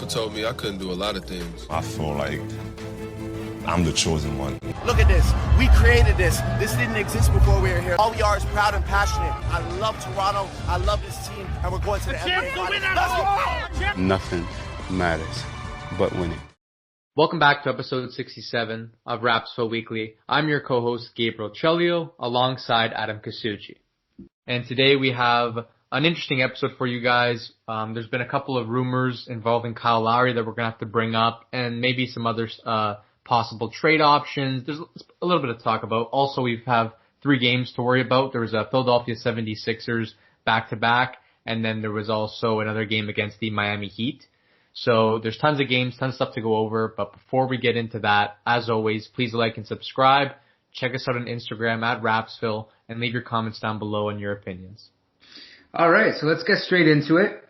Papa told me I couldn't do a lot of things. I feel like I'm the chosen one. Look at this. We created this. This didn't exist before we were here. All we are is proud and passionate. I love Toronto. I love this team. And we're going to the NBA Finals. Let's go! Nothing matters but winning. Welcome back to episode 67 of Rapzville Weekly. I'm your co-host Gabriel Chelio alongside Adam Casucci. And today we have an interesting episode for you guys. There's been a couple of rumors involving Kyle Lowry that we're going to have to bring up, and maybe some other possible trade options. There's a little bit to talk about. Also, we have 3 games to worry about. There was a Philadelphia 76ers back-to-back, and then there was also another game against the Miami Heat. So there's tons of games, tons of stuff to go over. But before we get into that, as always, please like and subscribe. Check us out on Instagram at Rapzville, and leave your comments down below and your opinions. All right, so let's get straight into it.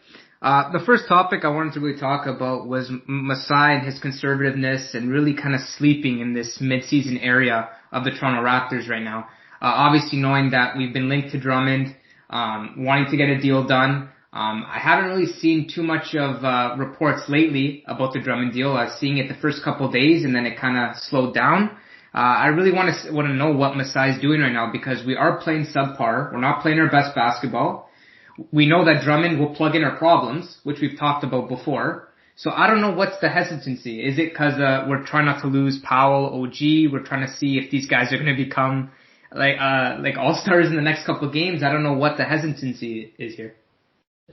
The first topic I wanted to really talk about was Masai and his conservativeness and really kind of sleeping in this mid-season area of the Toronto Raptors right now. Obviously knowing that we've been linked to Drummond, wanting to get a deal done. I haven't really seen too much of reports lately about the Drummond deal. I was seeing it the first couple of days and then it kind of slowed down. I really want to know what Masai is doing right now because we are playing subpar. We're not playing our best basketball. We know that Drummond will plug in our problems, which we've talked about before. So I don't know what's the hesitancy. Is it because we're trying not to lose Powell, OG? We're trying to see if these guys are going to become like all-stars in the next couple of games. I don't know what the hesitancy is here.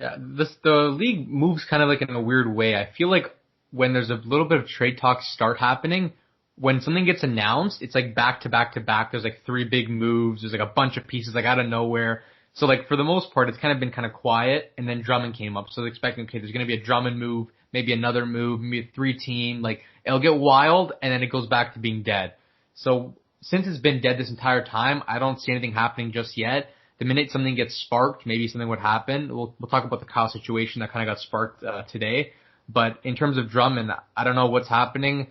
Yeah, the league moves kind of like in a weird way. I feel like when there's a little bit of trade talks start happening, when something gets announced, it's like back to back to back. There's like 3 big moves. There's like a bunch of pieces like out of nowhere. So like for the most part, it's kind of been kind of quiet, and then Drummond came up. So they're expecting, okay, there's going to be a Drummond move, maybe another move, maybe a 3-team. Like it'll get wild, and then it goes back to being dead. So since it's been dead this entire time, I don't see anything happening just yet. The minute something gets sparked, maybe something would happen. We'll talk about the Kyle situation that kind of got sparked today. But in terms of Drummond, I don't know what's happening.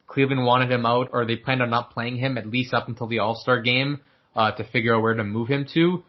Cleveland wanted him out, or they planned on not playing him at least up until the All-Star game to figure out where to move him to.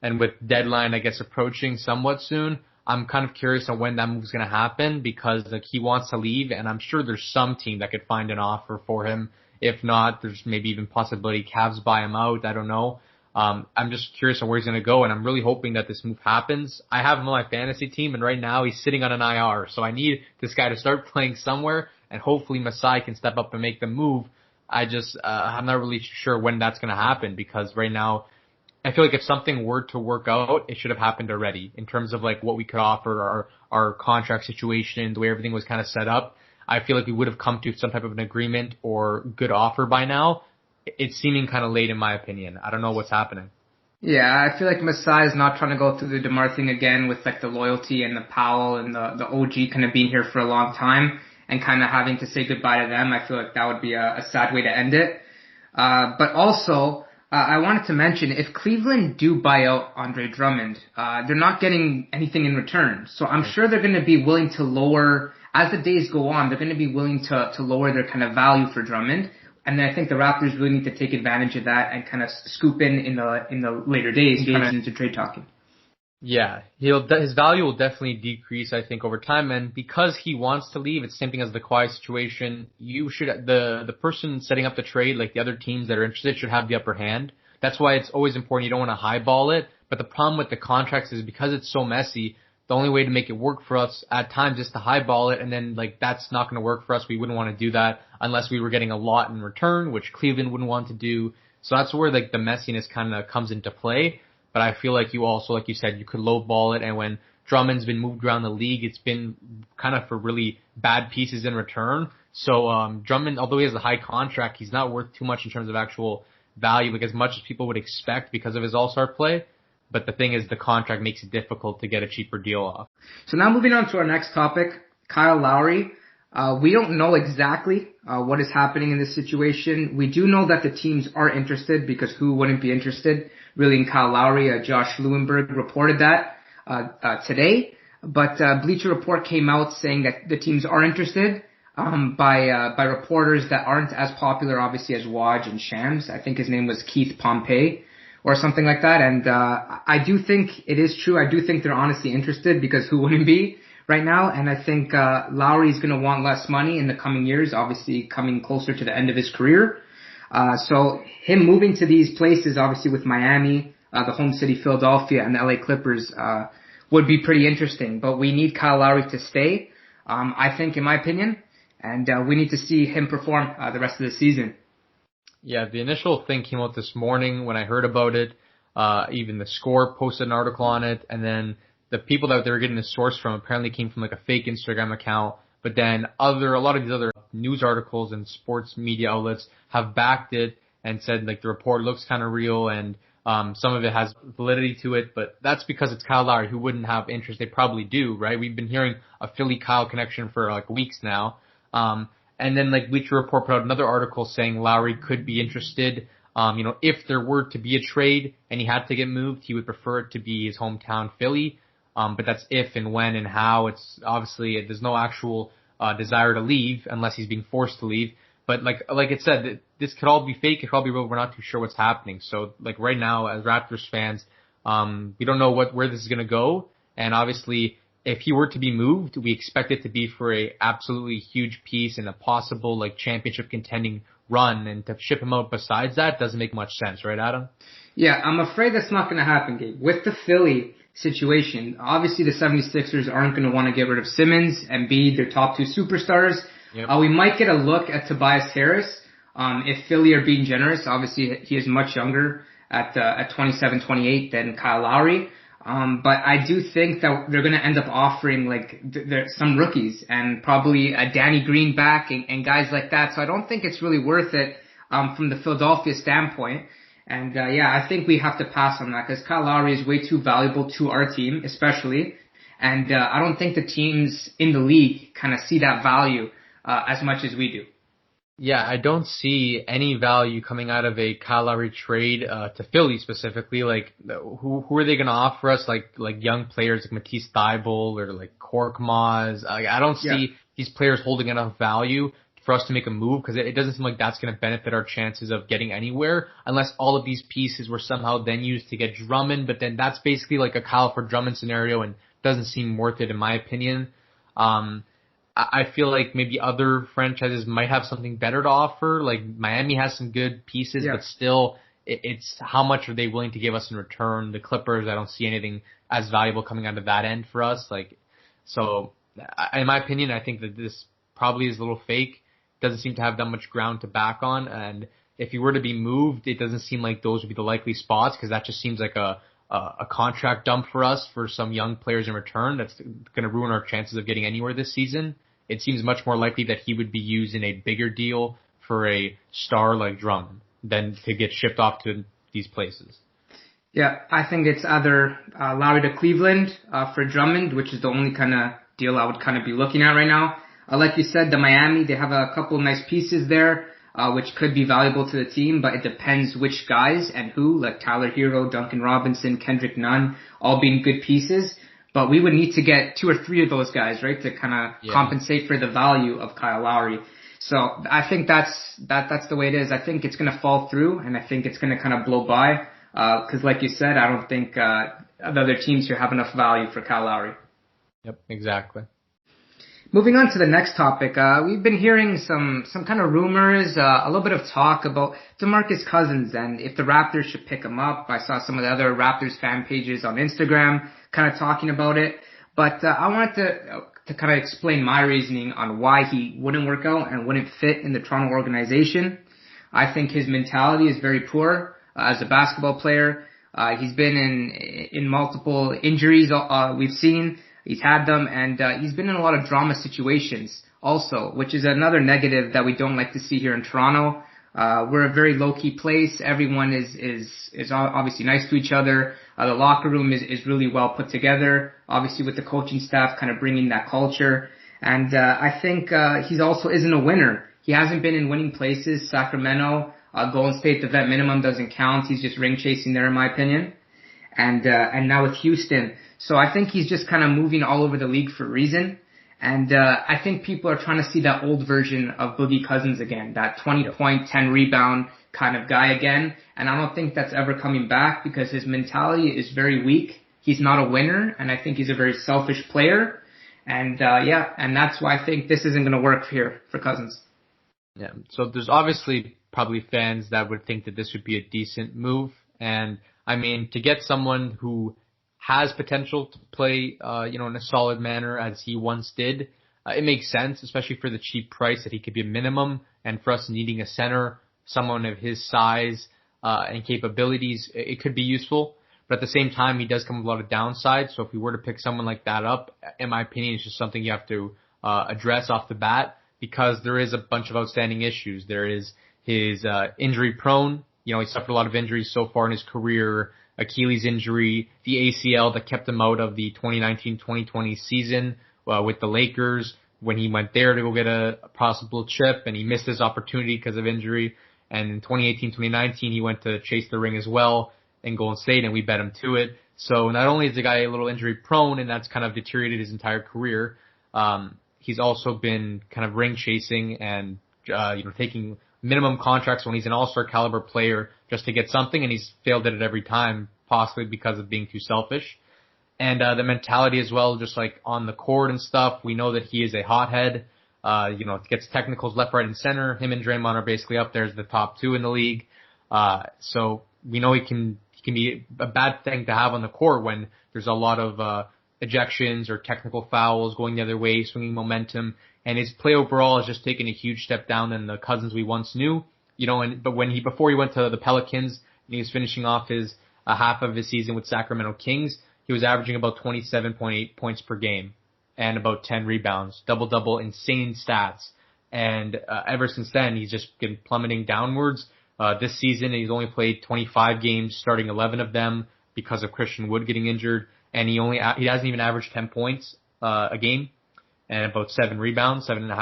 And with deadline, I guess, approaching somewhat soon, I'm kind of curious on when that move's going to happen because like he wants to leave, and I'm sure there's some team that could find an offer for him. If not, there's maybe even possibility Cavs buy him out. I don't know. I'm just curious on where he's going to go, and I'm really hoping that this move happens. I have him on my fantasy team, and right now he's sitting on an IR, so I need this guy to start playing somewhere, and hopefully Masai can step up and make the move. I'm not really sure when that's going to happen because right now I feel like if something were to work out, it should have happened already in terms of like what we could offer, our contract situation, the way everything was kind of set up. I feel like we would have come to some type of an agreement or good offer by now. It's seeming kind of late in my opinion. I don't know what's happening. Yeah, I feel like Masai is not trying to go through the DeMar thing again with like the loyalty and the Powell and the OG kind of being here for a long time and kind of having to say goodbye to them. I feel like that would be a sad way to end it. But also, I wanted to mention, if Cleveland do buy out Andre Drummond, they're not getting anything in return. So I'm sure they're going to be willing to lower, as the days go on, they're going to be willing to lower their kind of value for Drummond. And then I think the Raptors really need to take advantage of that and kind of scoop in the later days, kind of into trade talking. Yeah, his value will definitely decrease, I think, over time. And because he wants to leave, it's the same thing as the Kawhi situation. The person setting up the trade, like the other teams that are interested, should have the upper hand. That's why it's always important. You don't want to highball it. But the problem with the contracts is because it's so messy, the only way to make it work for us at times is to highball it. And then like that's not going to work for us. We wouldn't want to do that unless we were getting a lot in return, which Cleveland wouldn't want to do. So that's where like the messiness kind of comes into play. But I feel like you also, like you said, you could lowball it. And when Drummond's been moved around the league, it's been kind of for really bad pieces in return. So Drummond, although he has a high contract, he's not worth too much in terms of actual value, like as much as people would expect because of his all-star play. But the thing is, the contract makes it difficult to get a cheaper deal off. So now moving on to our next topic, Kyle Lowry. We don't know exactly what is happening in this situation. We do know that the teams are interested because who wouldn't be interested really in Kyle Lowry? Josh Lewenberg reported that today. But Bleacher Report came out saying that the teams are interested by reporters that aren't as popular, obviously, as Woj and Shams. I think his name was Keith Pompey or something like that. And I do think it is true. I do think they're honestly interested because who wouldn't be? right now, and I think Lowry is going to want less money in the coming years, obviously coming closer to the end of his career. So him moving to these places, obviously with Miami, the home city Philadelphia, and the LA Clippers would be pretty interesting. But we need Kyle Lowry to stay, I think, in my opinion, and we need to see him perform the rest of the season. Yeah, the initial thing came out this morning when I heard about it. Even the Score posted an article on it, and then the people that they were getting the source from apparently came from like a fake Instagram account. But then a lot of these other news articles and sports media outlets have backed it and said like the report looks kind of real and some of it has validity to it. But that's because it's Kyle Lowry. Who wouldn't have interest? They probably do, right? We've been hearing a Philly Kyle connection for like weeks now. And then like Bleacher Report put out another article saying Lowry could be interested. If there were to be a trade and he had to get moved, he would prefer it to be his hometown Philly. But that's if and when and how. It's obviously there's no actual desire to leave unless he's being forced to leave. But like it said, this could all be fake. It could all be real. We're not too sure what's happening. So like right now, as Raptors fans, we don't know where this is going to go. And obviously, if he were to be moved, we expect it to be for a absolutely huge piece and a possible like championship contending run. And to ship him out besides that doesn't make much sense, right, Adam? Yeah, I'm afraid that's not going to happen, Gabe. With the Philly situation, obviously the 76ers aren't going to want to get rid of Simmons and Embiid, their top two superstars. Yep. We might get a look at Tobias Harris if Philly are being generous. Obviously, he is much younger at 27, 28 than Kyle Lowry. But I do think that they're going to end up offering like some rookies and probably a Danny Green back and guys like that. So I don't think it's really worth it from the Philadelphia standpoint. And I think we have to pass on that because Kyle Lowry is way too valuable to our team, especially. And I don't think the teams in the league kind of see that value as much as we do. Yeah, I don't see any value coming out of a Kyle Lowry trade to Philly specifically. Like, who are they going to offer us? Like young players like Matisse Thybulle or like Korkmaz. I don't see these players holding enough value for us to make a move because it doesn't seem like that's going to benefit our chances of getting anywhere unless all of these pieces were somehow then used to get Drummond. But then that's basically like a Kyle for Drummond scenario and doesn't seem worth it in my opinion. I feel like maybe other franchises might have something better to offer. Like Miami has some good pieces, but still, it's how much are they willing to give us in return? The Clippers, I don't see anything as valuable coming out of that end for us. So in my opinion, I think that this probably is a little fake. Doesn't seem to have that much ground to back on. And if you were to be moved, it doesn't seem like those would be the likely spots because that just seems like a contract dump for us for some young players in return that's going to ruin our chances of getting anywhere this season. It seems much more likely that he would be used in a bigger deal for a star like Drummond than to get shipped off to these places. Yeah, I think it's either Lowry to Cleveland for Drummond, which is the only kind of deal I would kind of be looking at right now. Like you said, the Miami, they have a couple of nice pieces there, which could be valuable to the team, but it depends which guys and who, like Tyler Hero, Duncan Robinson, Kendrick Nunn, all being good pieces. But we would need to get 2 or 3 of those guys, right, to kind of compensate for the value of Kyle Lowry. So I think that's the way it is. I think it's going to fall through, and I think it's going to kind of blow by. Because like you said, I don't think the other teams here have enough value for Kyle Lowry. Yep, exactly. Moving on to the next topic, we've been hearing some kind of rumors, a little bit of talk about Demarcus Cousins and if the Raptors should pick him up. I saw some of the other Raptors fan pages on Instagram kind of talking about it. But I wanted to kind of explain my reasoning on why he wouldn't work out and wouldn't fit in the Toronto organization. I think his mentality is very poor as a basketball player. He's been in multiple injuries we've seen. He's had them, and he's been in a lot of drama situations also, which is another negative that we don't like to see here in Toronto. We're a very low-key place. Everyone is obviously nice to each other. The locker room is really well put together, obviously with the coaching staff kind of bringing that culture. And I think he also isn't a winner. He hasn't been in winning places. Sacramento, Golden State, the vet minimum doesn't count. He's just ring chasing there, in my opinion. And now with Houston. So I think he's just kind of moving all over the league for a reason. And I think people are trying to see that old version of Boogie Cousins again, that 20-point, 10-rebound kind of guy again. And I don't think that's ever coming back because his mentality is very weak. He's not a winner, and I think he's a very selfish player. And and that's why I think this isn't going to work here for Cousins. Yeah. So there's obviously probably fans that would think that this would be a decent move. And I mean, to get someone who has potential to play, in a solid manner as he once did, it makes sense, especially for the cheap price that he could be a minimum. And for us needing a center, someone of his size, and capabilities, it could be useful. But at the same time, he does come with a lot of downsides. So if we were to pick someone like that up, in my opinion, it's just something you have to address off the bat, because there is a bunch of outstanding issues. There is his injury prone. He suffered a lot of injuries so far in his career. Achilles injury, the ACL that kept him out of the 2019-2020 season with the Lakers when he went there to go get a possible chip, and he missed his opportunity because of injury. And in 2018-2019, he went to chase the ring as well in Golden State, and we bet him to it. So not only is the guy a little injury prone, and that's kind of deteriorated his entire career, he's also been kind of ring chasing and taking minimum contracts when he's an all-star caliber player just to get something, and he's failed at it every time, possibly because of being too selfish. And the mentality as well, just like on the court and stuff, we know that he is a hothead. Gets technicals left, right, and center. Him and Draymond are basically up there as the top two in the league. So we know he can be a bad thing to have on the court when there's a lot of ejections or technical fouls going the other way, swinging momentum. And his play overall has just taken a huge step down than the Cousins we once knew. But before he went to the Pelicans and he was finishing off his half of his season with Sacramento Kings, he was averaging about 27.8 points per game and about 10 rebounds, double-double, insane stats. And ever since then, he's just been plummeting downwards. This season, he's only played 25 games, starting 11 of them because of Christian Wood getting injured, and he hasn't even averaged 10 points a game and about 7.5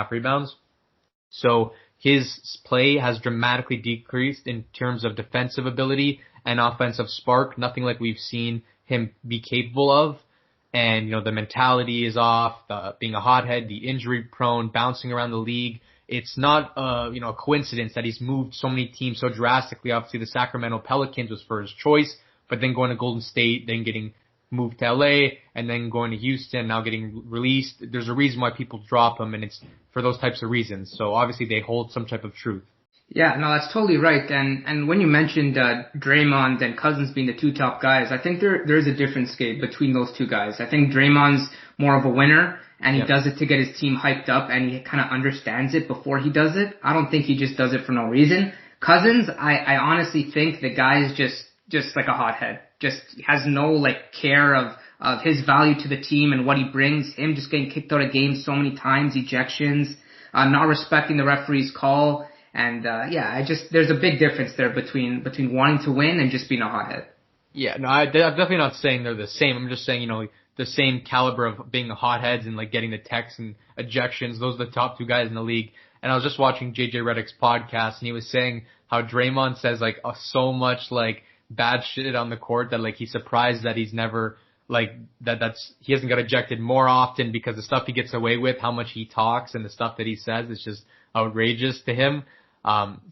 rebounds. So his play has dramatically decreased in terms of defensive ability and offensive spark, nothing like we've seen him be capable of. And, the mentality is off, being a hothead, the injury prone, bouncing around the league. It's not, a coincidence that he's moved so many teams so drastically. Obviously, the Sacramento Pelicans was for his choice, but then going to Golden State, then getting moved to LA, and then going to Houston, now getting released. There's a reason why people drop him, and it's for those types of reasons. So obviously they hold some type of truth. Yeah, no, that's totally right. And when you mentioned Draymond and Cousins being the two top guys, I think there is a difference between those two guys. I think Draymond's more of a winner, and he does it to get his team hyped up, and he kind of understands it before he does it. I don't think he just does it for no reason. Cousins, I honestly think the guy is just like a hothead. Just has no care of his value to the team and what he brings. Him just getting kicked out of games so many times, ejections, not respecting the referee's call. And there's a big difference there between wanting to win and just being a hothead. Yeah, no, I'm definitely not saying they're the same. I'm just saying, the same caliber of being hotheads and getting the techs and ejections. Those are the top two guys in the league. And I was just watching JJ Redick's podcast, and he was saying how Draymond says so much bad shit on the court that he's surprised that he's never he hasn't got ejected more often, because the stuff he gets away with, how much he talks and the stuff that he says is just outrageous to him.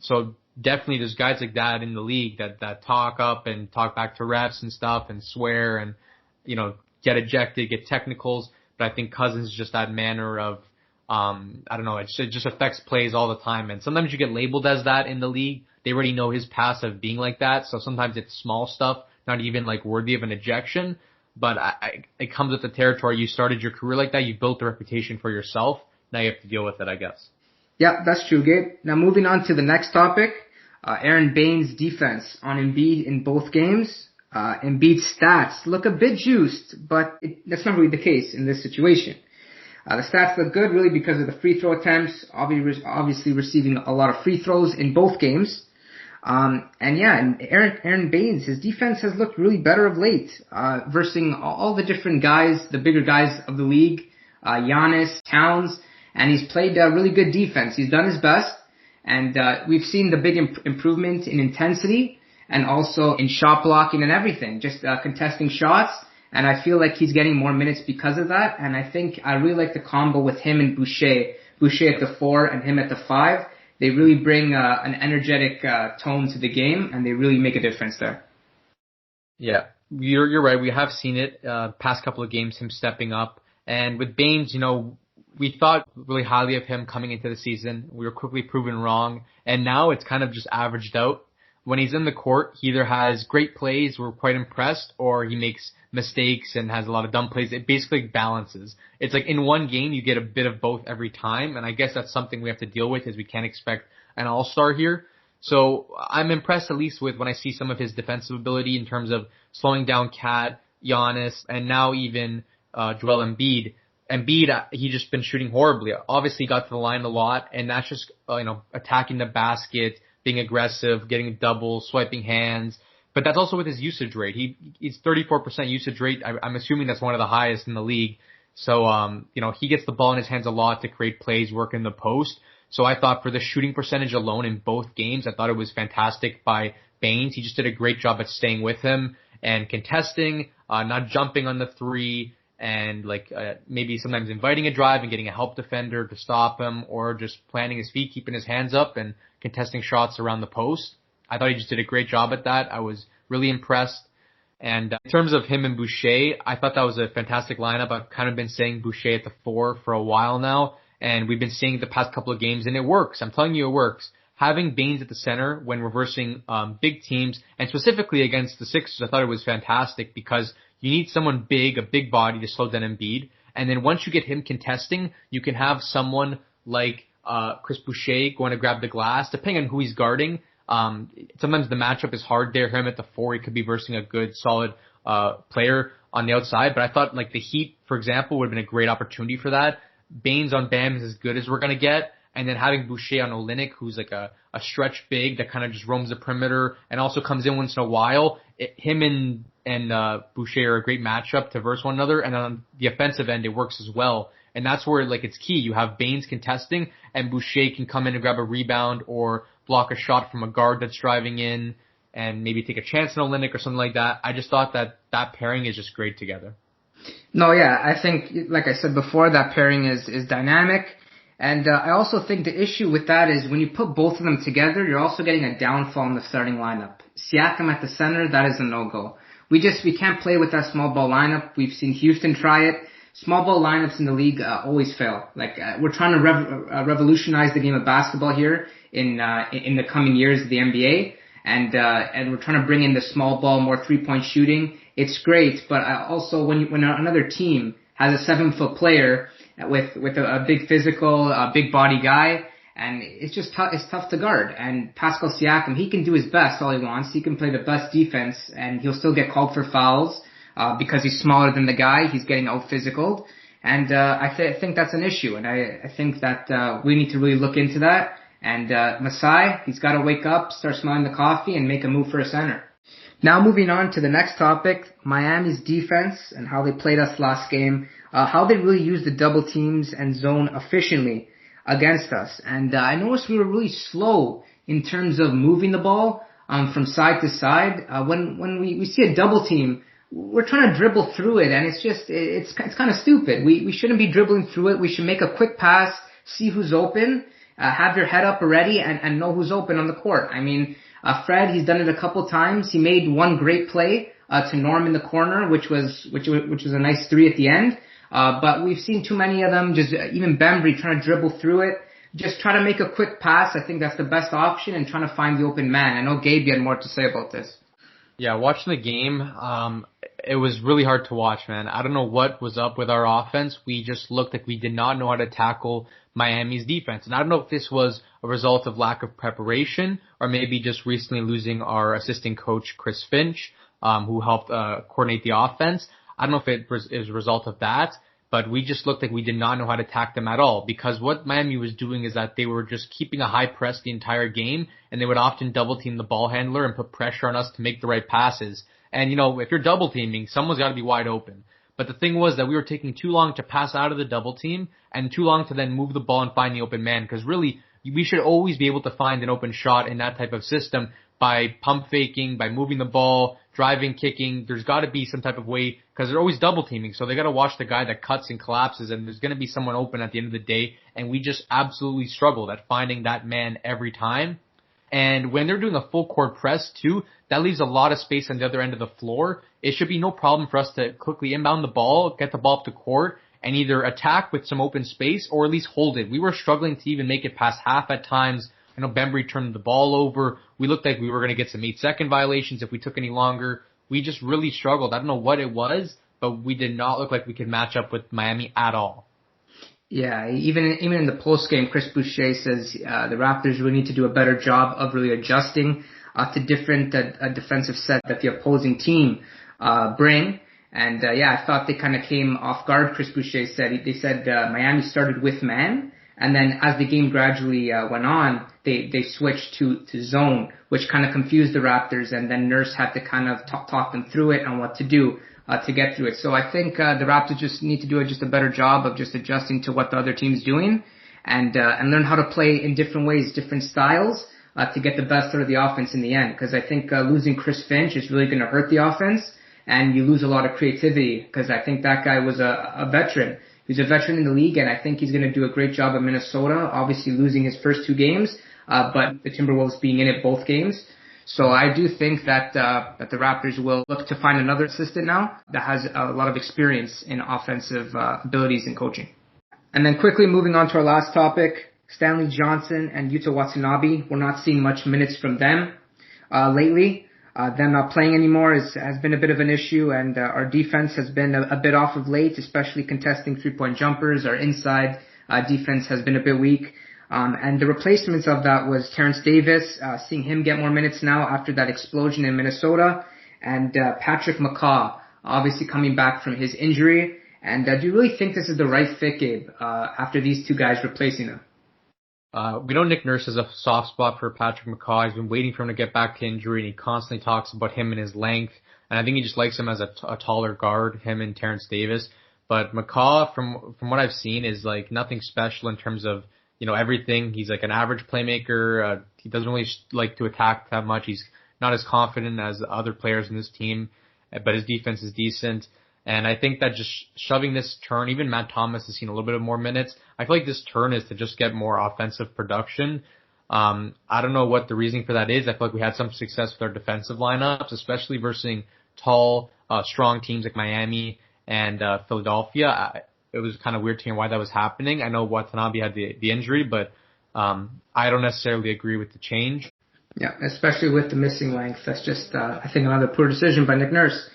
So definitely there's guys like that in the league that talk up and talk back to refs and stuff and swear and, get ejected, get technicals. But I think Cousins is just that manner of, I don't know, it just affects plays all the time. And sometimes you get labeled as that in the league. They already know his past of being like that. So sometimes it's small stuff, not even worthy of an ejection. But it comes with the territory. You started your career like that. You built a reputation for yourself. Now you have to deal with it, I guess. Yeah, that's true, Gabe. Now moving on to the next topic, Aaron Baynes' defense on Embiid in both games. Embiid's stats look a bit juiced, but that's not really the case in this situation. The stats look good really because of the free throw attempts, obviously receiving a lot of free throws in both games. And Aaron Baynes, his defense has looked really better of late, versing all the different guys, the bigger guys of the league, Giannis, Towns, and he's played really good defense. He's done his best, and we've seen the big improvement in intensity and also in shot blocking and everything, just contesting shots. And I feel like he's getting more minutes because of that. And I think I really like the combo with him and Boucher. Boucher at the 4 and him at the 5. They really bring an energetic tone to the game, and they really make a difference there. Yeah, you're right. We have seen it past couple of games, him stepping up And with Baynes, we thought really highly of him coming into the season. We were quickly proven wrong. And now it's kind of just averaged out. When he's in the court, he either has great plays, we're quite impressed, or he makes mistakes and has a lot of dumb plays. It basically balances. It's like in one game, you get a bit of both every time. And I guess that's something we have to deal with, is we can't expect an all-star here. So I'm impressed at least with when I see some of his defensive ability in terms of slowing down Kat, Giannis, and now even Joel Embiid. Embiid, he just been shooting horribly. Obviously got to the line a lot, and that's just, attacking the basket, being aggressive, getting doubles, swiping hands. But that's also with his usage rate. He's 34% usage rate. I'm assuming that's one of the highest in the league. So, he gets the ball in his hands a lot to create plays, work in the post. So I thought for the shooting percentage alone in both games, I thought it was fantastic by Baynes. He just did a great job at staying with him and contesting, not jumping on the three, and maybe sometimes inviting a drive and getting a help defender to stop him, or just planting his feet, keeping his hands up and contesting shots around the post. I thought he just did a great job at that. I was really impressed. And in terms of him and Boucher, I thought that was a fantastic lineup. I've kind of been saying Boucher at the 4 for a while now, and we've been seeing it the past couple of games, and it works. I'm telling you, it works. Having Baynes at the center when reversing big teams, and specifically against the Sixers, I thought it was fantastic because you need someone big, a big body to slow down Embiid. And then once you get him contesting, you can have someone like Chris Boucher going to grab the glass, depending on who he's guarding. Sometimes the matchup is hard there. Him at the 4, he could be versing a good, solid player on the outside. But I thought the Heat, for example, would have been a great opportunity for that. Baynes on Bam is as good as we're going to get. And then having Boucher on Olynyk, who's like a stretch big that kind of just roams the perimeter and also comes in once in a while. Him and Boucher are a great matchup to verse one another. And on the offensive end, it works as well. And that's where it's key. You have Baynes contesting, and Boucher can come in and grab a rebound or block a shot from a guard that's driving in and maybe take a chance on Olynyk or something like that. I just thought that pairing is just great together. No, yeah, I think, like I said before, that pairing is dynamic. And I also think the issue with that is when you put both of them together, you're also getting a downfall in the starting lineup. Siakam at the center, that is a no-go. We can't play with that small ball lineup. We've seen Houston try it. Small ball lineups in the league always fail. We're trying to revolutionize the game of basketball here in the coming years of the NBA, and we're trying to bring in the small ball, more 3-point shooting. It's great, but also when another team has a 7-foot player with a big physical, big body guy, and it's just it's tough to guard. And Pascal Siakam, he can do his best all he wants. He can play the best defense, and he'll still get called for fouls because he's smaller than the guy. He's getting out physicaled, and I think that's an issue. And I think that we need to really look into that. And Masai, he's got to wake up, start smelling the coffee, and make a move for a center. Now moving on to the next topic, Miami's defense and how they played us last game, how they really used the double teams and zone efficiently against us. And I noticed we were really slow in terms of moving the ball from side to side. When we see a double team, we're trying to dribble through it, and it's kind of stupid. We shouldn't be dribbling through it. We should make a quick pass, see who's open, have your head up already, and know who's open on the court. I mean, Fred, he's done it a couple times. He made one great play to Norm in the corner, which was a nice 3 at the end. But we've seen too many of them. Just even Bembry trying to dribble through it. Just try to make a quick pass. I think that's the best option, and trying to find the open man. I know Gabe, you had more to say about this. Yeah, watching the game, it was really hard to watch, man. I don't know what was up with our offense. We just looked like we did not know how to tackle Miami's defense. And I don't know if this was a result of lack of preparation or maybe just recently losing our assistant coach, Chris Finch, who helped coordinate the offense. I don't know if it is a result of that, but we just looked like we did not know how to attack them at all, because what Miami was doing is that they were just keeping a high press the entire game, and they would often double team the ball handler and put pressure on us to make the right passes. And, if you're double teaming, someone's got to be wide open. But the thing was that we were taking too long to pass out of the double team and too long to then move the ball and find the open man, because really we should always be able to find an open shot in that type of system by pump faking, by moving the ball, driving, kicking. There's got to be some type of way, because they're always double teaming, so they got to watch the guy that cuts and collapses, and there's going to be someone open at the end of the day, and we just absolutely struggled at finding that man every time. And when they're doing a full court press too, that leaves a lot of space on the other end of the floor. It should be no problem for us to quickly inbound the ball, get the ball up the court, and either attack with some open space or at least hold it. We were struggling to even make it past half at times. I know Bembry turned the ball over. We looked like we were going to get some 8-second violations if we took any longer. We just really struggled. I don't know what it was, but we did not look like we could match up with Miami at all. Yeah, even in the post game, Chris Boucher says the Raptors really need to do a better job of really adjusting to different defensive set that the opposing team bring. And I thought they kind of came off guard. Chris Boucher said they said Miami started with man, and then as the game gradually went on, they switched to zone, which kind of confused the Raptors. And then Nurse had to kind of talk them through it on what to do to get through it. So I think the Raptors just need to do just a better job of just adjusting to what the other team's doing, and learn how to play in different ways, different styles, to get the best out of the offense in the end. Because I think losing Chris Finch is really going to hurt the offense, and you lose a lot of creativity. Because I think that guy was a veteran. He's a veteran in the league, and I think he's going to do a great job in Minnesota. Obviously losing his first 2 games, but the Timberwolves being in it both games. So I do think that the Raptors will look to find another assistant now that has a lot of experience in offensive abilities and coaching. And then quickly moving on to our last topic, Stanley Johnson and Yuta Watanabe. We're not seeing much minutes from them lately. Them not playing anymore has been a bit of an issue, and our defense has been a bit off of late, especially contesting 3-point jumpers. Our inside defense has been a bit weak. And the replacements of that was Terrence Davis, seeing him get more minutes now after that explosion in Minnesota, and Patrick McCaw, obviously coming back from his injury. And do you really think this is the right fit, Gabe, after these 2 guys replacing him? We know Nick Nurse has a soft spot for Patrick McCaw. He's been waiting for him to get back to injury, and he constantly talks about him and his length. And I think he just likes him as a taller guard, him and Terrence Davis. But McCaw, from what I've seen, is like nothing special in terms of everything. He's like an average playmaker. He doesn't really like to attack that much. He's not as confident as the other players in this team, but his defense is decent. And I think that just shoving this turn, even Matt Thomas has seen a little bit of more minutes. I feel like this turn is to just get more offensive production. I don't know what the reasoning for that is. I feel like we had some success with our defensive lineups, especially versus tall, strong teams like Miami and Philadelphia. It was kind of weird to hear why that was happening. I know Watanabe had the injury, but I don't necessarily agree with the change. Yeah, especially with the missing length. That's just, I think, another poor decision by Nick Nurse.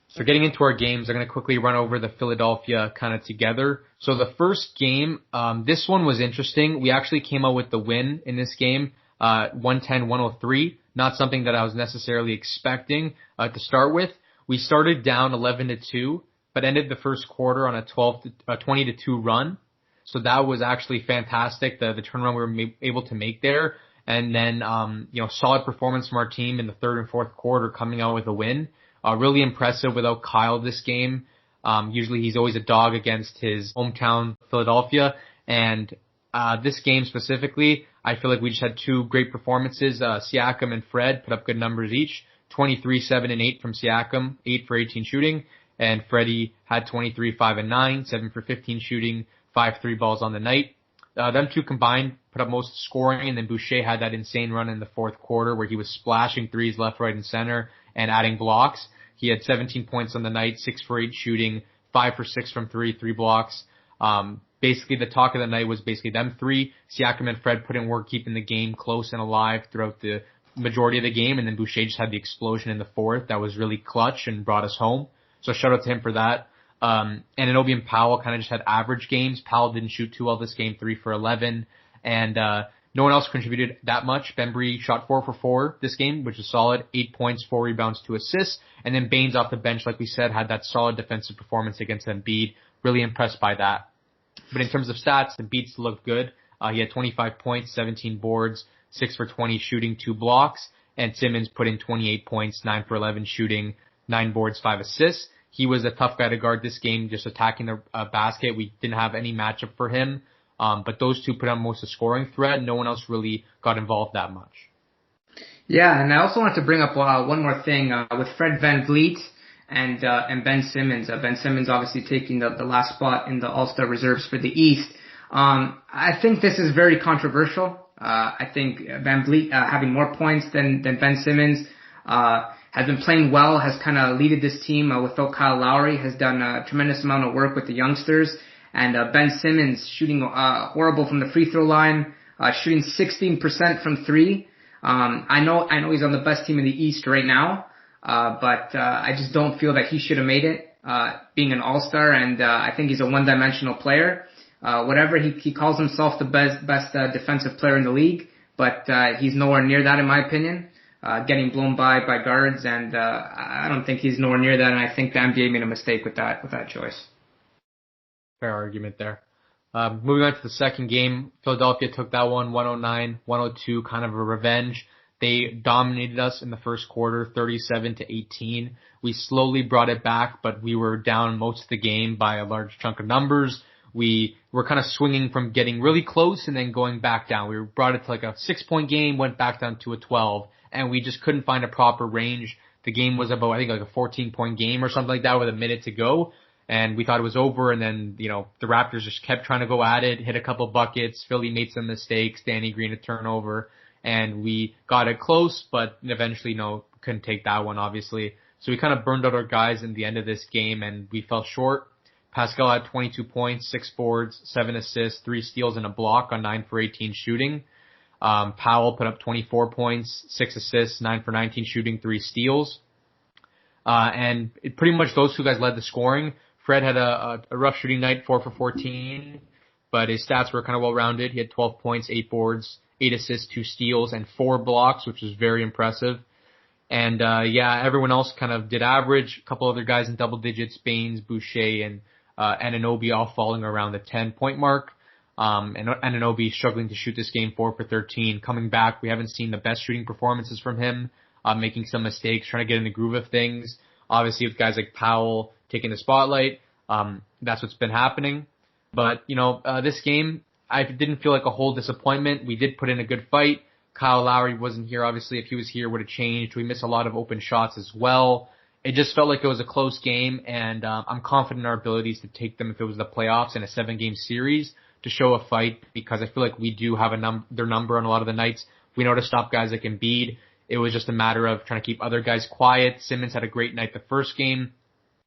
So getting into our games, I'm going to quickly run over the Philadelphia kind of together. So the first game, this one was interesting. We actually came out with the win in this game, 110-103. Not something that I was necessarily expecting to start with. We started down 11-2. But ended the first quarter on a 20-2 run. So that was actually fantastic, the turnaround we were able to make there. And then, solid performance from our team in the 3rd and 4th quarter coming out with a win. Really impressive without Kyle this game. Usually he's always a dog against his hometown, Philadelphia. And this game specifically, I feel like we just had 2 great performances. Siakam and Fred put up good numbers each. 23, 7, and 8 from Siakam, 8 for 18 shooting. And Freddie had 23, 5, and 9, 7 for 15 shooting, 5 3-balls on the night. Them 2 combined put up most scoring, and then Boucher had that insane run in the 4th quarter where he was splashing threes left, right, and center and adding blocks. He had 17 points on the night, 6 for 8 shooting, 5 for 6 from 3 blocks. Basically, the talk of the night was basically them 3. Siakam and Fred put in work keeping the game close and alive throughout the majority of the game, and then Boucher just had the explosion in the 4th that was really clutch and brought us home. So shout out to him for that. And Anunoby and Powell kind of just had average games. Powell didn't shoot too well this game, 3 for 11. And no one else contributed that much. Bembry shot 4 for 4 this game, which is solid. 8 points, 4 rebounds, 2 assists. And then Baynes off the bench, like we said, had that solid defensive performance against Embiid. Really impressed by that. But in terms of stats, Embiid still looked good. He had 25 points, 17 boards, 6 for 20 shooting, 2 blocks. And Simmons put in 28 points, 9 for 11 shooting, 9 boards, 5 assists. He was a tough guy to guard this game, just attacking the basket. We didn't have any matchup for him. But those 2 put on most of the scoring threat. No one else really got involved that much. Yeah, and I also wanted to bring up one more thing with Fred VanVleet and Ben Simmons. Ben Simmons obviously taking the last spot in the All-Star reserves for the East. I think this is very controversial. I think VanVleet having more points than Ben Simmons has been playing well, has kind of leaded this team without Kyle Lowry, has done a tremendous amount of work with the youngsters. And Ben Simmons shooting horrible from the free throw line, shooting 16% from three. I know he's on the best team in the East right now, but I just don't feel that he should have made it, being an all-star, and I think he's a one-dimensional player. Whatever, he calls himself the best defensive player in the league, but he's nowhere near that in my opinion. Getting blown by guards, and I don't think he's nowhere near that, and I think the NBA made a mistake with that choice. Fair argument there. Moving on to the second game, Philadelphia took that one 109-102, kind of a revenge. They dominated us in the first quarter, 37-18. We slowly brought it back, but we were down most of the game by a large chunk of numbers. We were kind of swinging from getting really close and then going back down. We brought it to like a 6-point game, went back down to a 12, and we just couldn't find a proper range. The game was about, I think, like a 14-point game or something like that with a minute to go. And we thought it was over, and then, the Raptors just kept trying to go at it, hit a couple buckets. Philly made some mistakes. Danny Green a turnover, and we got it close, but eventually, couldn't take that one, obviously. So we kind of burned out our guys in the end of this game, and we fell short. Pascal had 22 points, 6 boards, 7 assists, 3 steals, and a block on 9 for 18 shooting. Powell put up 24 points, 6 assists, 9 for 19 shooting, 3 steals. And pretty much those two guys led the scoring. Fred had a rough shooting night, 4 for 14, but his stats were kind of well-rounded. He had 12 points, 8 boards, 8 assists, 2 steals, and 4 blocks, which was very impressive. And, everyone else kind of did average. A couple other guys in double digits, Baynes, Boucher, and Anunoby all falling around the 10-point mark. And Anunoby struggling to shoot this game, 4 for 13. Coming back, we haven't seen the best shooting performances from him, making some mistakes, trying to get in the groove of things. Obviously, with guys like Powell taking the spotlight, that's what's been happening. But, this game, I didn't feel like a whole disappointment. We did put in a good fight. Kyle Lowry wasn't here. Obviously, if he was here, it would have changed. We missed a lot of open shots as well. It just felt like it was a close game, and I'm confident in our abilities to take them if it was the playoffs in a 7-game series to show a fight, because I feel like we do have their number on a lot of the nights. We know how to stop guys like Embiid. It was just a matter of trying to keep other guys quiet. Simmons had a great night the first game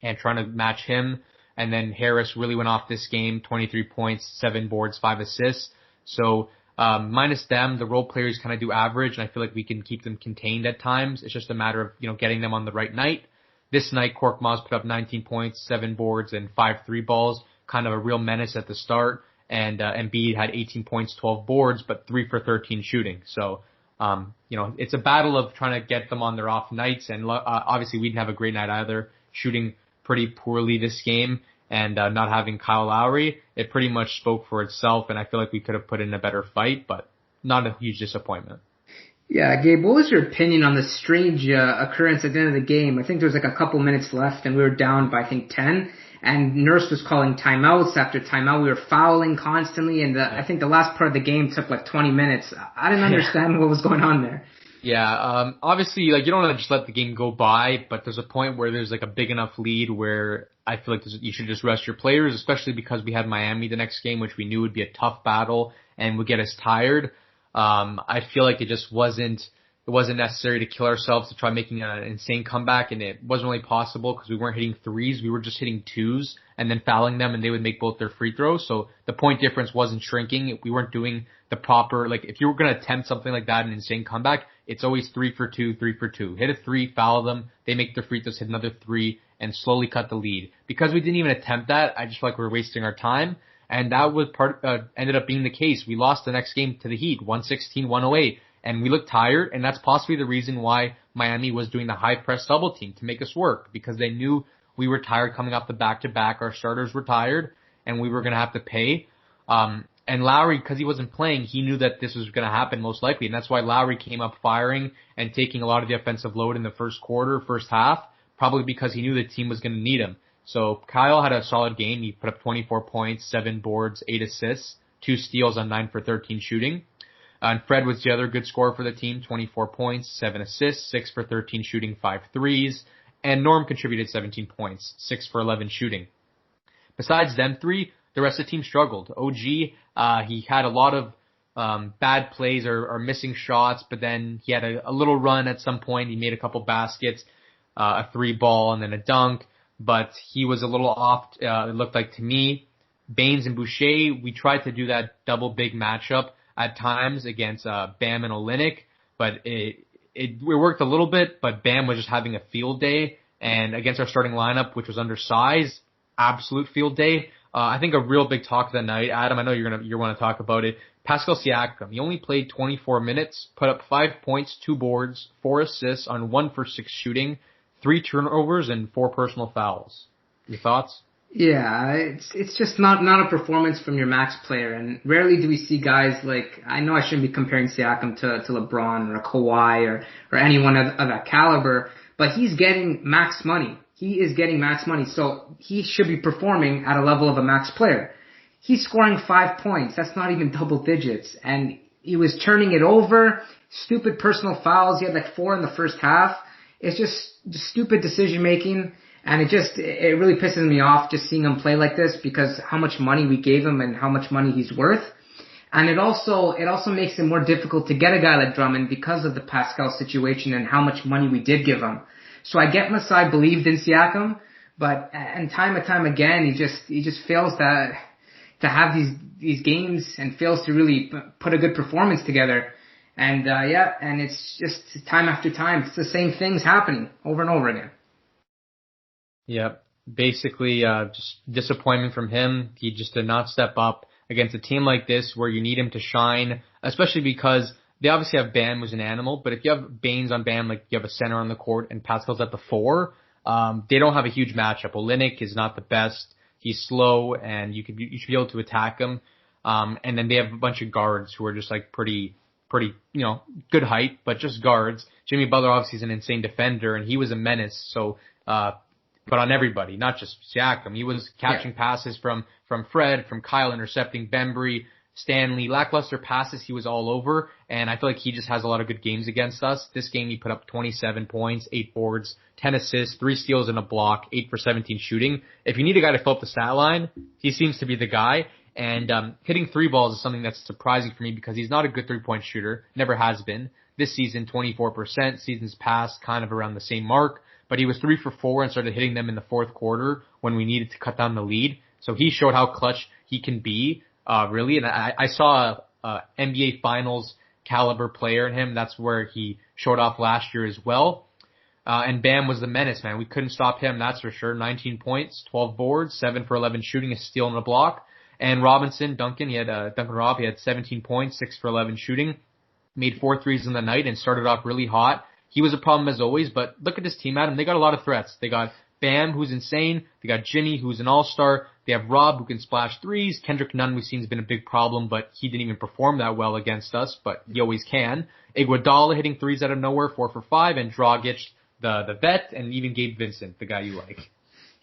and trying to match him. And then Harris really went off this game, 23 points, 7 boards, 5 assists. So minus them, the role players kind of do average, and I feel like we can keep them contained at times. It's just a matter of getting them on the right night. This night, Korkmaz put up 19 points, 7 boards, and 5 3-balls, kind of a real menace at the start. And Embiid had 18 points, 12 boards, but 3 for 13 shooting. So it's a battle of trying to get them on their off nights, and obviously we didn't have a great night either, shooting pretty poorly this game, and not having Kyle Lowry. It pretty much spoke for itself, and I feel like we could have put in a better fight, but not a huge disappointment. Yeah, Gabe, what was your opinion on the strange occurrence at the end of the game? I think there was like a couple minutes left, and we were down by, I think, 10, and Nurse was calling timeouts after timeout. We were fouling constantly, and I think the last part of the game took like 20 minutes. I didn't understand what was going on there. Yeah, obviously, you don't want to just let the game go by, but there's a point where there's like a big enough lead where I feel like you should just rest your players, especially because we had Miami the next game, which we knew would be a tough battle and would get us tired. I feel like it just wasn't necessary to kill ourselves to try making an insane comeback, and it wasn't really possible because we weren't hitting threes. We were just hitting twos and then fouling them, and they would make both their free throws. So the point difference wasn't shrinking. We weren't doing the proper, if you were going to attempt something like that, an insane comeback, it's always 3 for 2, 3 for 2. Hit a 3, foul them, they make their free throws, hit another 3, and slowly cut the lead. Because we didn't even attempt that, I just feel like we were wasting our time. And that was ended up being the case. We lost the next game to the Heat, 116-108. And we looked tired, and that's possibly the reason why Miami was doing the high press double team to make us work, because they knew we were tired coming off the back-to-back. Our starters were tired, and we were going to have to pay. And Lowry, because he wasn't playing, he knew that this was going to happen most likely, and that's why Lowry came up firing and taking a lot of the offensive load in the first quarter, first half, probably because he knew the team was going to need him. So Kyle had a solid game. He put up 24 points, 7 boards, 8 assists, 2 steals on 9 for 13 shooting. And Fred was the other good scorer for the team, 24 points, 7 assists, 6 for 13 shooting, 5 threes. And Norm contributed 17 points, 6 for 11 shooting. Besides them three, the rest of the team struggled. OG, he had a lot of bad plays or missing shots, but then he had a little run at some point. He made a couple baskets. a 3-ball and then a dunk, but he was a little off, it looked like to me. Baynes and Boucher, we tried to do that double big matchup at times against Bam and Olynyk, but it worked a little bit, but Bam was just having a field day, and against our starting lineup, which was undersized, absolute field day. I think a real big talk of the night, Adam, I know you want to talk about it. Pascal Siakam, he only played 24 minutes, put up 5 points, 2 boards, 4 assists on 1 for 6 shooting, 3 turnovers, and 4 personal fouls. Your thoughts? Yeah, it's just not a performance from your max player, and rarely do we see guys like, I know I shouldn't be comparing Siakam to LeBron or Kawhi or anyone of that caliber, but he's getting max money. He is getting max money, so he should be performing at a level of a max player. He's scoring 5 points. That's not even double digits, and he was turning it over. Stupid personal fouls. He had like 4 in the first half. It's just stupid decision making. And it really pisses me off just seeing him play like this because how much money we gave him and how much money he's worth. And it also makes it more difficult to get a guy like Drummond because of the Pascal situation and how much money we did give him. So I get Masai believed in Siakam, but and time and time again he just fails to have these games and fails to really put a good performance together. And and it's just time after time it's the same things happening over and over again. Yep. Basically, just disappointment from him. He just did not step up against a team like this where you need him to shine, especially because they obviously have Bam, who's an animal, but if you have Baynes on Bam, like you have a center on the court and Pascal's at the 4, they don't have a huge matchup. Olynyk is not the best. He's slow and you should be able to attack him. And then they have a bunch of guards who are just like pretty, good height, but just guards. Jimmy Butler obviously is an insane defender and he was a menace. So, but on everybody, not just Siakam. He was catching passes from Fred, from Kyle, intercepting Bembry, Stanley, lackluster passes. He was all over, and I feel like he just has a lot of good games against us. This game, he put up 27 points, 8 boards, 10 assists, 3 steals and a block, 8 for 17 shooting. If you need a guy to fill up the stat line, he seems to be the guy. And hitting 3 balls is something that's surprising for me because he's not a good 3-point shooter, never has been. This season, 24%. Seasons past, kind of around the same mark. But he was 3 for 4 and started hitting them in the fourth quarter when we needed to cut down the lead. So he showed how clutch he can be, really. And I saw a NBA Finals caliber player in him. That's where he showed off last year as well. And Bam was the menace, man. We couldn't stop him, that's for sure. 19 points, 12 boards, 7 for 11 shooting, a steal and a block. And Duncan Robb, he had 17 points, 6 for 11 shooting, made 4 threes in the night and started off really hot. He was a problem as always, but look at this team, Adam. They got a lot of threats. They got Bam, who's insane. They got Jimmy, who's an all-star. They have Rob, who can splash threes. Kendrick Nunn, we've seen, has been a big problem, but he didn't even perform that well against us, but he always can. Iguodala hitting threes out of nowhere, 4 for 5, and Dragic, the vet, and even Gabe Vincent, the guy you like.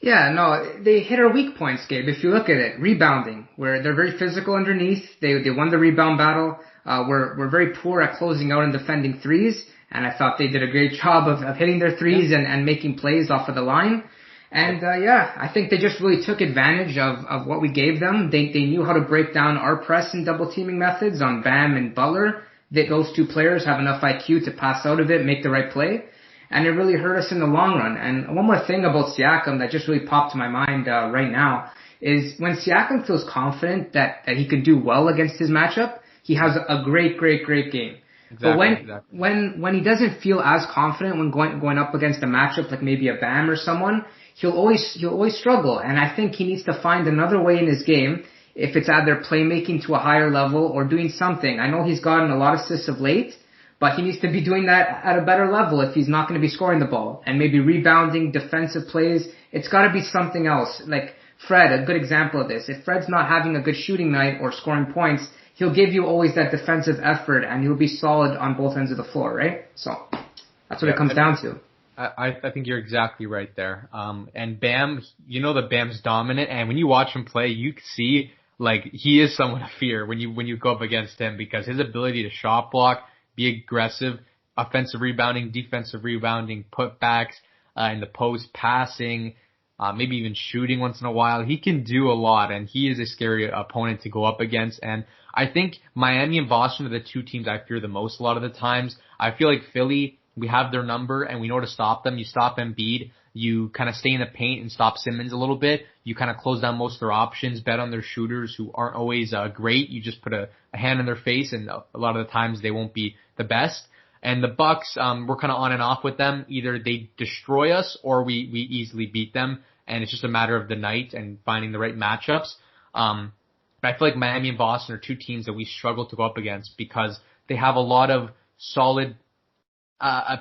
Yeah, no, they hit our weak points, Gabe. If you look at it, rebounding, where they're very physical underneath. They won the rebound battle. We're very poor at closing out and defending threes. And I thought they did a great job of hitting their threes and making plays off of the line. And, I think they just really took advantage of what we gave them. They knew how to break down our press and double teaming methods on Bam and Butler. Those 2 players have enough IQ to pass out of it, make the right play. And it really hurt us in the long run. And one more thing about Siakam that just really popped to my mind, right now is when Siakam feels confident that he could do well against his matchup, he has a great game. Exactly, but when he doesn't feel as confident when going up against a matchup like maybe a Bam or someone, he'll always struggle. And I think he needs to find another way in his game, if it's either playmaking to a higher level or doing something. I know he's gotten a lot of assists of late, but he needs to be doing that at a better level if he's not going to be scoring the ball. And maybe rebounding, defensive plays, it's got to be something else. Like Fred, a good example of this. If Fred's not having a good shooting night or scoring points, he'll give you always that defensive effort, and he'll be solid on both ends of the floor, right? So that's what it comes down to. I think you're exactly right there. And Bam, that Bam's dominant, and when you watch him play, you can see like he is someone to fear when you go up against him because his ability to shot block, be aggressive, offensive rebounding, defensive rebounding, putbacks in the post, passing. Maybe even shooting once in a while. He can do a lot, and he is a scary opponent to go up against. And I think Miami and Boston are the 2 teams I fear the most a lot of the times. I feel like Philly we have their number and we know to stop them. You stop Embiid, you kind of stay in the paint and stop Simmons a little bit. You kind of close down most of their options, bet on their shooters who aren't always great. You just put a hand in their face, and a lot of the times they won't be the best. And the Bucks, we're kind of on and off with them. Either they destroy us or we easily beat them, and it's just a matter of the night and finding the right matchups. But I feel like Miami and Boston are two teams that we struggle to go up against because they have a lot of solid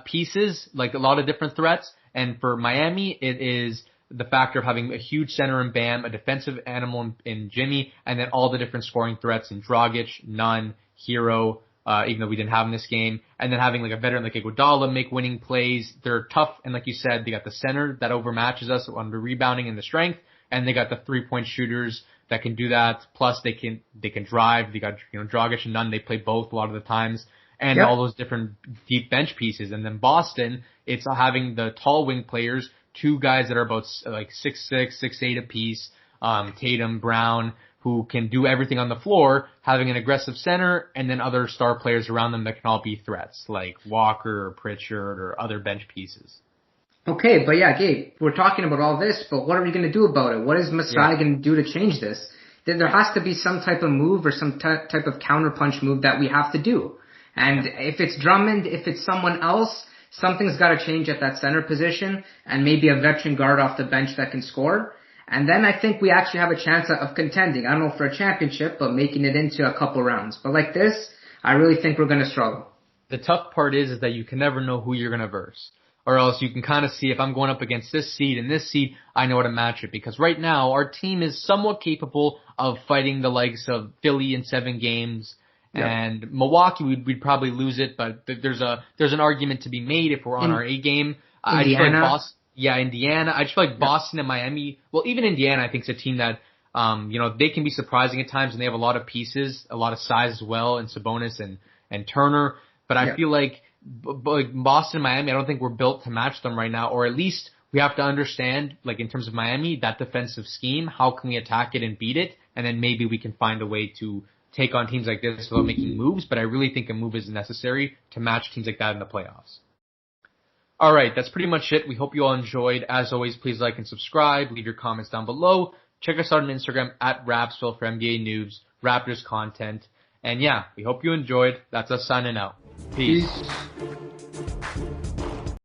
pieces, like a lot of different threats. And for Miami, it is the factor of having a huge center in Bam, a defensive animal in Jimmy, and then all the different scoring threats in Dragic, Nunn, Hero, even though we didn't have him this game, and then having like a veteran like Iguodala make winning plays. They're tough, and like you said, they got the center that overmatches us on the rebounding and the strength, and they got the 3-point shooters that can do that. Plus they can drive. They got, Dragic and Nunn, they play both a lot of the times, and all those different deep bench pieces. And then Boston, it's having the tall wing players, two guys that are about like 6'6", 6'8" apiece, Tatum, Brown, who can do everything on the floor, having an aggressive center, and then other star players around them that can all be threats, like Walker or Pritchard or other bench pieces. Okay, but yeah, Gabe, we're talking about all this, but what are we going to do about it? What is Masai going to do to change this? There has to be some type of move or some type of counterpunch move that we have to do. And if it's Drummond, if it's someone else, something's got to change at that center position, and maybe a veteran guard off the bench that can score. And then I think we actually have a chance of contending. I don't know for a championship, but making it into a couple rounds. But like this, I really think we're going to struggle. The tough part is that you can never know who you're going to verse. Or else you can kind of see if I'm going up against this seed and this seed, I know how to match it. Because right now, our team is somewhat capable of fighting the likes of Philly in 7 games. Yep. And Milwaukee, we'd probably lose it, but there's an argument to be made if we're on our A game. I just feel like Boston. Yeah, Indiana. I just feel like Boston and Miami. Well, even Indiana, I think, is a team that, they can be surprising at times, and they have a lot of pieces, a lot of size as well, and Sabonis and Turner. But I feel like Boston and Miami, I don't think we're built to match them right now, or at least we have to understand, like in terms of Miami, that defensive scheme. How can we attack it and beat it? And then maybe we can find a way to take on teams like this without making moves. But I really think a move is necessary to match teams like that in the playoffs. All right, that's pretty much it. We hope you all enjoyed. As always, please like and subscribe. Leave your comments down below. Check us out on Instagram at Rapzville for NBA news, Raptors content. And yeah, we hope you enjoyed. That's us signing out. Peace.